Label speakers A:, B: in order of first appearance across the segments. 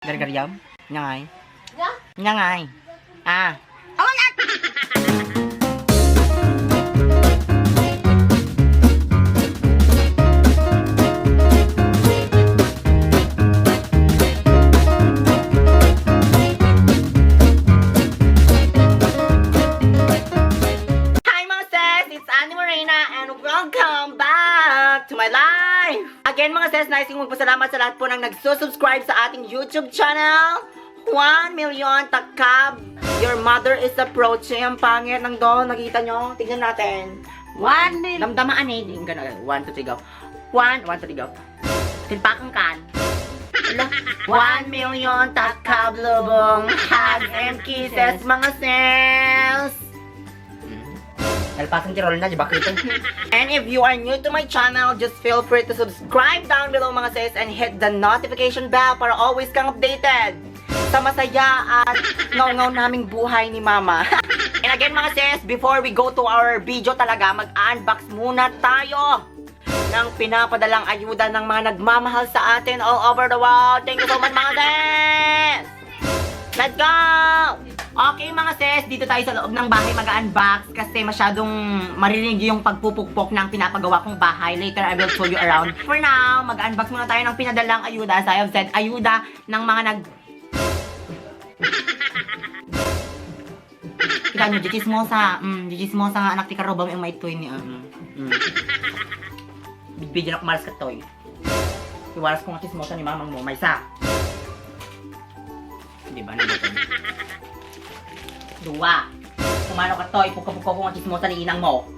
A: Gargaryam? Nyangay?
B: Ya?
A: Nyangay? Ah.
B: Awan at!
A: Hi mga sis! It's Annie Morena and welcome back to my life! Again mga sis, nais kong magpasalamat sa lahat po ng nagsusubscribe sa ating YouTube channel. 1 million takab! Your mother is approaching. Ang pangit ng doon. Nakita nyo? Tignan natin.
B: 1 million.
A: Damdamaan eh. Hindi gano'n. 1, 2, 3, go. 1, 1, 2, 3, go. Tilpakang kan. 1 million takab lubong. Hugs and kisses mga sis! Alpasang tirol na, di ba? And if you are new to my channel, just feel free to subscribe down below mga sis and hit the notification bell para always kang updated sa masaya at ngaw-ngaw naming buhay ni Mama. And again mga sis, before we go to our video talaga, mag-unbox muna tayo ng pinapadalang ayuda ng mga nagmamahal sa atin all over the world. Thank you so much mga sis! Let's go! Okay mga sis, dito tayo sa loob ng bahay mag-unbox kasi masyadong maririnig yung pagpupukpok ng pinapagawa kong bahay. Later, I will show you around. For now, mag-unbox muna tayo ng pinadalang ayuda. As I have said, ayuda ng mga Ika nyo, jichismosa nga anak ti karobam yung may toy niya. Bidbidyan ako malas ka toy. Iwaras ko nga chismosa ni mamang mo, may sa. Diba na ito? Dua. Kumano ka to, ipuka-puka ko ang chismosa ni inang mo.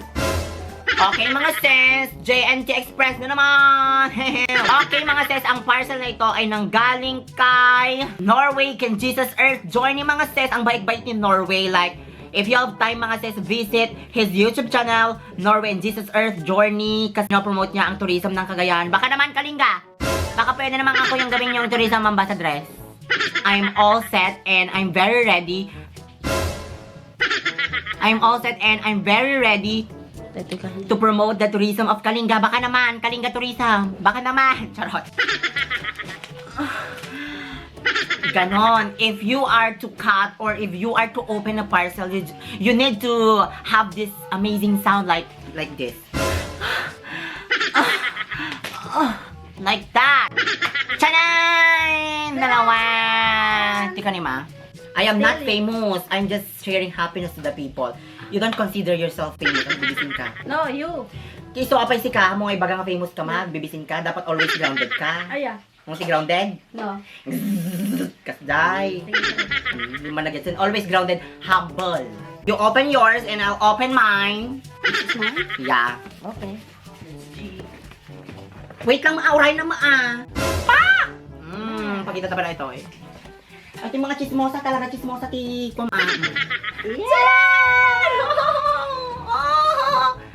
A: Okay mga sis, JNT Express na naman. Okay mga sis, ang parcel na ito ay nanggaling kay Norway, Can Jesus Earth Journey mga sis. Ang bait-bait ni Norway. Like, if you have time mga sis, visit his YouTube channel, Norway and Jesus Earth Journey. Kasi na-promote niya ang tourism ng Cagayan. Baka naman Kalinga, baka pwede naman ako yung gawin yung tourism ambassadress. I'm all set and I'm very ready. I'm very ready to promote the tourism of Kalinga. Baka naman, Kalinga Tourism. Baka naman. Charot. Ganon. If you are to cut or if you are to open a parcel, you need to have this amazing sound like this. Like that. Chanan! Dalawa! Tika ni ma. I am not famous. I'm just sharing happiness to the people. You don't consider yourself famous. Ang bibisin ka.
B: No, you.
A: Kiso apay si ka mo, ay baga nga famous ka mag, bibisin ka. Dapat always grounded ka.
B: Aya.
A: Kung si grounded,
B: No.
A: kasday. Hindi man nag-getsin. Always grounded, humble. You open yours and I'll open mine.
B: This is mine?
A: Yeah.
B: Okay.
A: Wait lang, maauray na Pa! Pakita ta ba na ito eh. At yung mga chismosa, talaga chismosa ti kumaan. Yeah!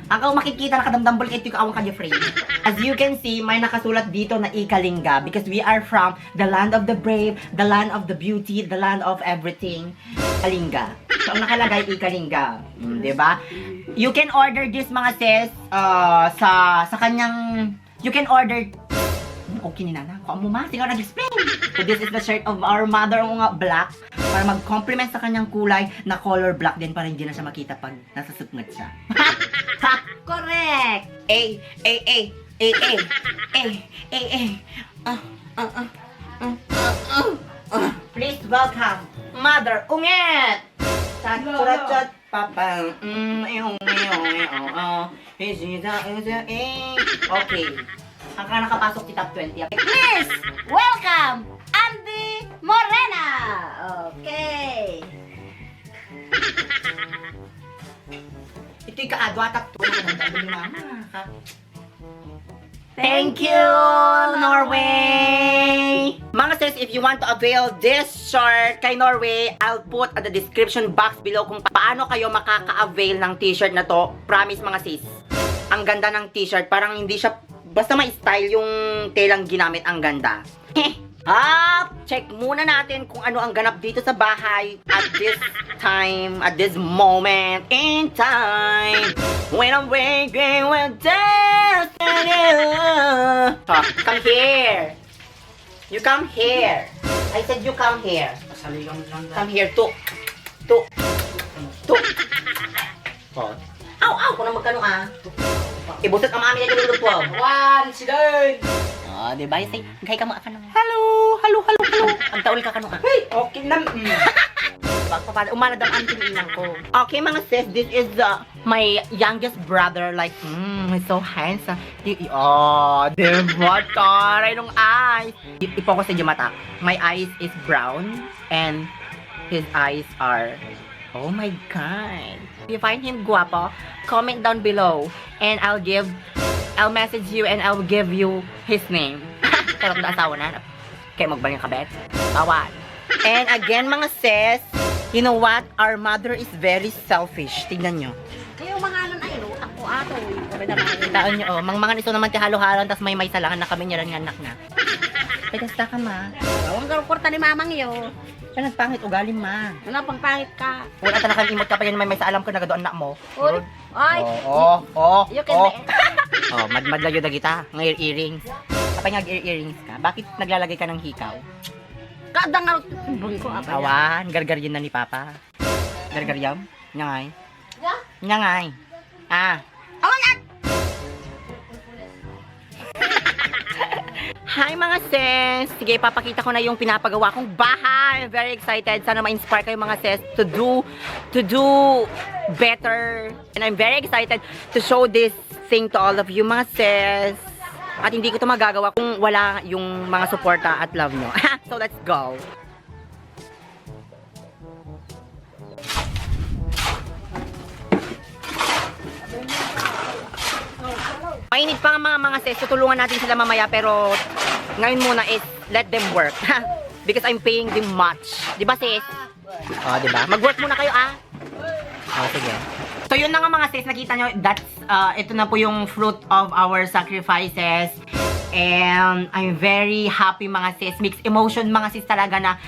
A: Ang makikita nakadamdambol ito yung kaawang ka Jeffrey. As you can see, may nakasulat dito na Ikalinga because we are from the land of the brave, the land of the beauty, the land of everything. Kalinga. So, ang nakalagay Ikalinga. Diba? You can order this mga sis sa kanyang... You can order... Okay ni Nana. Kung mo ma, sige nag-explain. So this is the shirt of our mother nga black para mag-complement sa kanyang kulay na color black din para hindi na siya makita pag nasa sukngat siya. Correct! Please welcome Mother Ungit! Chat papang Okay. Ang nakapasok si top 20.
B: Please, welcome, Andy Morena. Okay.
A: Ito yung kaadwatak to. Ni Mama. Thank you, Norway! Mga sis, if you want to avail this shirt kay Norway, I'll put at the description box below kung paano kayo makaka-avail ng t-shirt na to. Promise mga sis. Ang ganda ng t-shirt. Parang hindi siya, basta may style yung telang ginamit. Ang ganda. Check muna natin kung ano ang ganap dito sa bahay at this time, at this moment in time. When I'm waking with destiny. So, come here. You come here. I said you come here.
C: Saligang lang
A: Come here, two. Oh. Aw, aw, kung na magkano Ibutot ang mami na yung lulutwag.
C: One, si Dern!
A: Oh, di ba? Say, gay ka mo akano. Hello. Ang taul ka kano
C: Hey, okay na.
A: Umanad ang auntie inang ko. Okay mga sis, this is my youngest brother. Like, he's so handsome. Oh, diba? Taray nung eyes. Ipo ko sa yung mata. My eyes is brown and his eyes are... Oh my God. If you find him guapo, comment down below and I'll message you and I'll give you his name. Kalap na asawa na. Kaya magbaling kabet. Bawal. And again mga sis, you know what? Our mother is very selfish. Tignan nyo.
B: Yung mga anon ay, no? Ako ato.
A: Taon nyo, oh. Mangmangan iso naman ti halo-halon, tas may salangan na kami niya nga anak na. Pagkasta ka ma.
B: Ang garporta ni mamang iyo.
A: Kaya nagpangit ugali ma.
B: Wala pang pangit ka.
A: Wala talagang imot ka pa yan may sa alam ko nagadoon anak mo.
B: Uy, ay.
A: You
B: can
A: Oh, madmad lang yun na kita. Ng earrings. Kapag nag-earrings ka, bakit naglalagay ka ng hikaw?
B: Kadang nga bung ko apa.
A: Awan, gargaryan na ni Papa. Gargaryam? Nyangay? Nyangay.
B: Awan at.
A: Hi mga sis! Sige, papakita ko na yung pinapagawa kong bahay. I'm very excited. Sana ma-inspire kayo mga sis to do better. And I'm very excited to show this thing to all of you mga sis. At hindi ko to magagawa kung wala yung mga suporta at love nyo. So let's go! Mainit pa nga mga sis, tutulungan natin sila mamaya pero ngayon muna is let them work. Because I'm paying them much. Di ba sis? Oh, di ba? Mag-work muna kayo Oh, sige. So yun na nga mga sis, nakita nyo, ito na po yung fruit of our sacrifices. And I'm very happy mga sis. Mixed emotion mga sis talaga na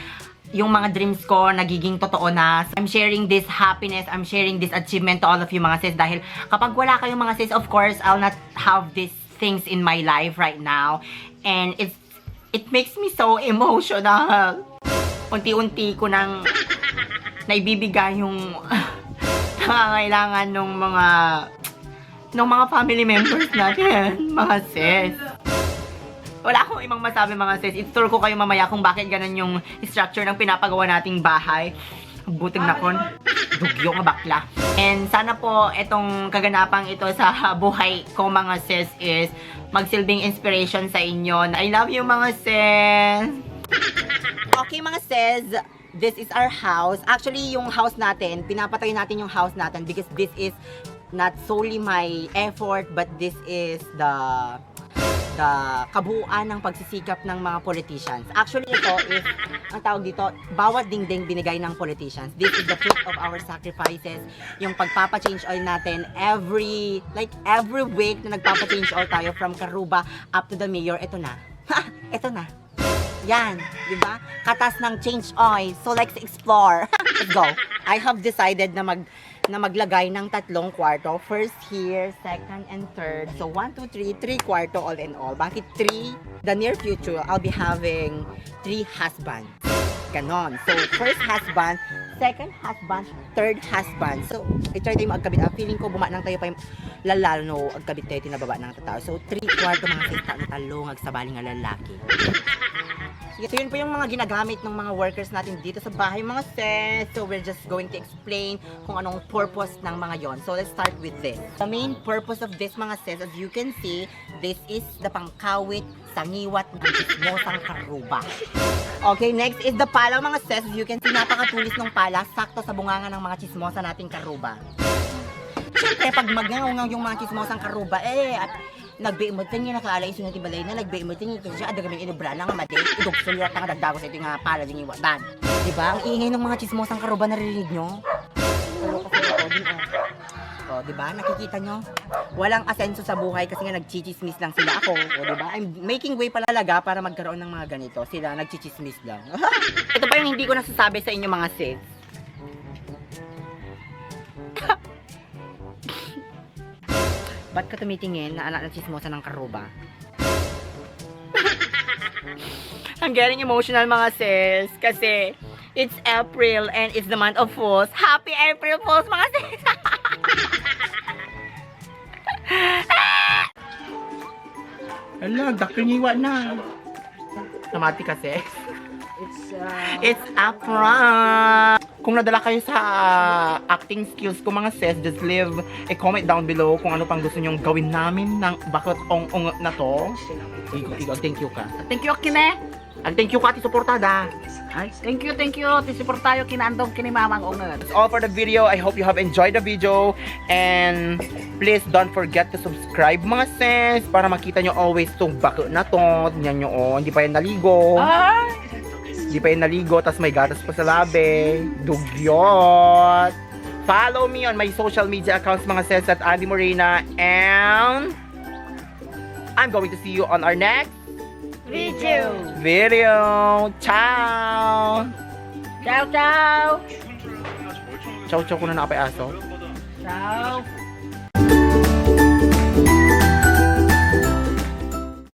A: yung mga dreams ko nagiging totoo na. I'm sharing this happiness, I'm sharing this achievement to all of you mga sis dahil kapag wala kayong mga sis, of course, I'll not have these things in my life right now. And it makes me so emotional. Unti-unti ko nang naibibigay yung nangangailangan ng mga family members natin, mga sis. Wala akong ibang masabi mga sis. I-tour ko kayo mamaya kung bakit ganun yung structure ng pinapagawa nating bahay. Buting na kon. Dugyo nga bakla. And sana po itong kaganapang ito sa buhay ko mga sis is magsilbing inspiration sa inyo. I love you mga sis. Okay mga sis. This is our house. Actually yung house natin, pinapatay natin yung house natin because this is not solely my effort but this is the kabuuan ng pagsisikap ng mga politicians. Actually, ito is, ang tawag dito, bawat dingding binigay ng politicians. This is the fruit of our sacrifices. Yung pagpapa-change oil natin, every week na nagpapa-change oil tayo from Karuba up to the mayor, ito na. Ito na. Yan, di ba? Katas ng change oil. So let's explore. Let's go. I have decided na maglagay ng 3 kwarto. First here, second, and third. So 1, 2, 3, 3 kwarto all in all. Bakit 3? The near future, I'll be having 3 husbands. Ganon. So first husband, second husband, third husband. So, i-try tayo magkabit. Feeling ko bumanang tayo pa yung lalalo no, agkabit tayo tinababa ng tatao. So 3 kwarto mga sista na talong agsabaling nga lalaki. So yun po yung mga ginagamit ng mga workers natin dito sa bahay mga sis. So we're just going to explain kung anong purpose ng mga yon. So let's start with this. The main purpose of this mga sis, as you can see, this is the pangkawit sangiwat ng chismosang Karuba. Okay, next is the pala mga sis. As you can see, napakatulis ng pala, sakto sa bunganga ng mga chismosa nating Karuba. Siyempre, pag magngaw yung mga chismosang Karuba, at nagbiimutin niya nakaalay sa natin balay na nagbiimutin niya kasi ada gaming inubra na nga mati idugsulot nga dagdagos ito nga pala din yung wadan. Diba? Ang ingay ng mga chismosang Karuba narinig nyo? Pero kasi ako din o diba? Nakikita nyo? Walang asenso sa buhay kasi nga nagchichismis lang sila ako. O diba? I'm making way palalaga para magkaroon ng mga ganito. Sila nagchichismis lang. Ito pa yung hindi ko nasasabi sa inyo mga sis. Ba't ka tumitingin na anak ng chismosa ng Karuba? I'm getting emotional mga sis kasi it's April and it's the month of Fools. Happy April Fools mga sis! Ala, dakingiwa na. Namati kasi. It's a prank! Kung nadala kayo sa acting skills ko mga sis, just leave a comment down below kung ano pang gusto nyong gawin namin ng bakit ong na to. Igo, thank you ka.
B: Thank you, kine.
A: Thank you ka, ati suportada.
B: Ay, thank you. Tisipor tayo kinandong kini mamang ungod.
A: That's all for the video. I hope you have enjoyed the video. And please don't forget to subscribe mga sis para makita nyo always tong bako na to. Tingnan nyo oh, hindi pa yan naligo.
B: Ay!
A: Hindi pa yan naligo, tas may gatas pa sa labi. Dugyot! Follow me on my social media accounts mga sis at Andy Morena. And I'm going to see you on our next
B: Video.
A: Ciao!
B: Ciao, ciao.
A: Ciao, ciao ko na nakapay aso.
B: Ciao.